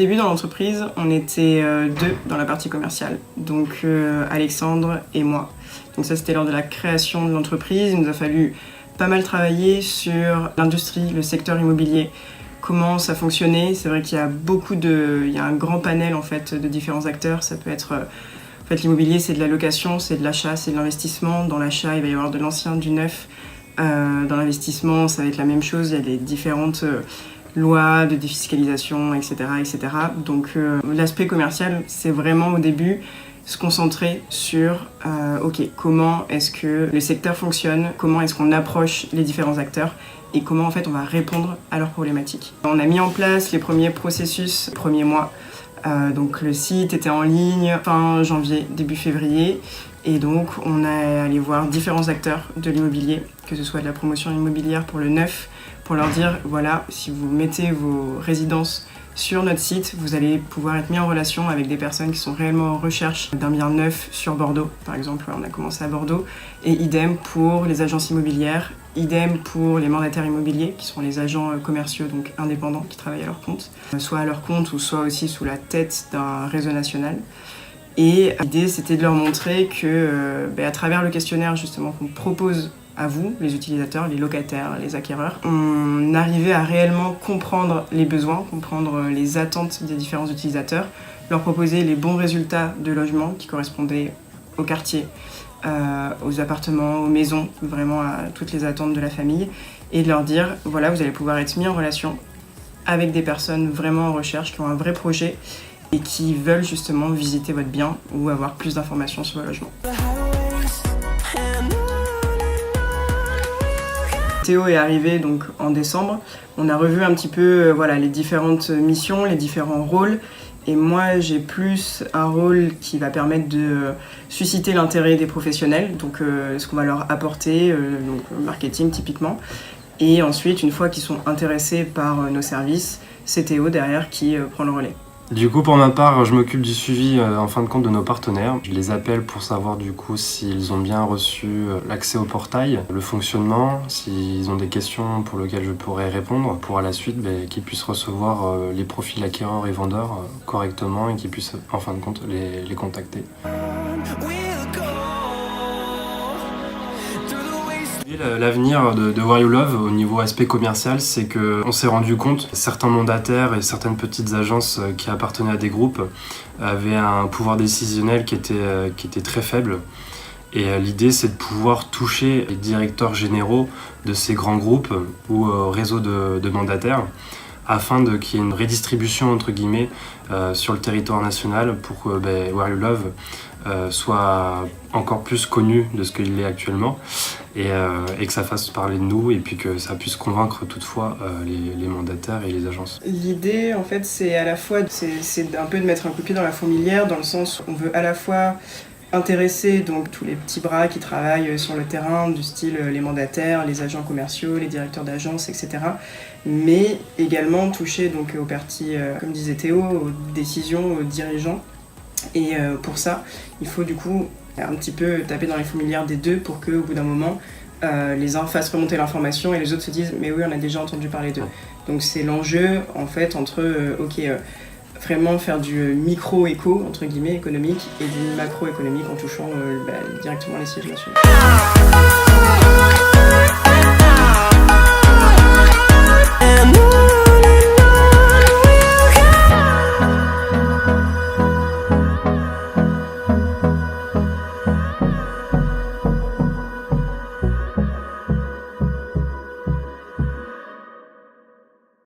début dans l'entreprise, on était deux dans la partie commerciale, donc Alexandre et moi. Donc ça c'était lors de la création de l'entreprise, il nous a fallu pas mal travailler sur l'industrie, le secteur immobilier, comment ça fonctionnait. C'est vrai qu'il y a il y a un grand panel en fait de différents acteurs. Ça peut être en fait l'immobilier, c'est de la location, c'est de l'achat, c'est de l'investissement. Dans l'achat, il va y avoir de l'ancien, du neuf. Dans l'investissement, ça va être la même chose. Il y a des différentes lois de défiscalisation, etc., etc. Donc l'aspect commercial, c'est vraiment au début se concentrer sur comment est-ce que le secteur fonctionne, comment est-ce qu'on approche les différents acteurs et comment en fait on va répondre à leurs problématiques. On a mis en place les premiers processus, les premiers mois. Donc le site était en ligne fin janvier, début février. Et donc on est allé voir différents acteurs de l'immobilier, que ce soit de la promotion immobilière pour le neuf, pour leur dire voilà, si vous mettez vos résidences sur notre site, vous allez pouvoir être mis en relation avec des personnes qui sont réellement en recherche d'un bien neuf sur Bordeaux. Par exemple, on a commencé à Bordeaux. Et idem pour les agences immobilières, idem pour les mandataires immobiliers, qui sont les agents commerciaux, donc indépendants, qui travaillent à leur compte. Soit à leur compte ou soit aussi sous la tête d'un réseau national. Et l'idée, c'était de leur montrer que, à travers le questionnaire justement qu'on propose à vous, les utilisateurs, les locataires, les acquéreurs, on arrivait à réellement comprendre les besoins, comprendre les attentes des différents utilisateurs, leur proposer les bons résultats de logement qui correspondaient au quartier, aux appartements, aux maisons, vraiment à toutes les attentes de la famille, et de leur dire, voilà, vous allez pouvoir être mis en relation avec des personnes vraiment en recherche, qui ont un vrai projet et qui veulent justement visiter votre bien ou avoir plus d'informations sur le logement. Théo est arrivé donc en décembre. On a revu un petit peu les différentes missions, les différents rôles. Et moi, j'ai plus un rôle qui va permettre de susciter l'intérêt des professionnels, donc ce qu'on va leur apporter, donc marketing typiquement. Et ensuite, une fois qu'ils sont intéressés par nos services, c'est Théo derrière qui prend le relais. Du coup, pour ma part, je m'occupe du suivi en fin de compte de nos partenaires. Je les appelle pour savoir du coup s'ils ont bien reçu l'accès au portail, le fonctionnement, s'ils ont des questions pour lesquelles je pourrais répondre, pour à la suite qu'ils puissent recevoir les profils acquéreurs et vendeurs correctement et qu'ils puissent en fin de compte les contacter. L'avenir de Where You Love au niveau aspect commercial, c'est qu'on s'est rendu compte que certains mandataires et certaines petites agences qui appartenaient à des groupes avaient un pouvoir décisionnel qui était très faible. Et l'idée, c'est de pouvoir toucher les directeurs généraux de ces grands groupes ou réseaux de mandataires afin qu'il y ait une redistribution entre guillemets sur le territoire national pour que Where You Love soit encore plus connu de ce qu'il est actuellement et que ça fasse parler de nous et puis que ça puisse convaincre toutefois les mandataires et les agences. L'idée en fait c'est à la fois c'est un peu de mettre un coup de pied dans la fourmilière dans le sens où on veut à la fois intéresser donc tous les petits bras qui travaillent sur le terrain du style les mandataires, les agents commerciaux, les directeurs d'agences, etc. Mais également toucher donc aux parties, comme disait Théo, aux décisions, aux dirigeants. Et pour ça, il faut du coup un petit peu taper dans les fourmilières des deux pour qu'au bout d'un moment, les uns fassent remonter l'information et les autres se disent « mais oui, on a déjà entendu parler d'eux ». Donc c'est l'enjeu en fait entre vraiment faire du micro-éco, entre guillemets, économique, et du macro-économique en touchant directement les sièges nationaux.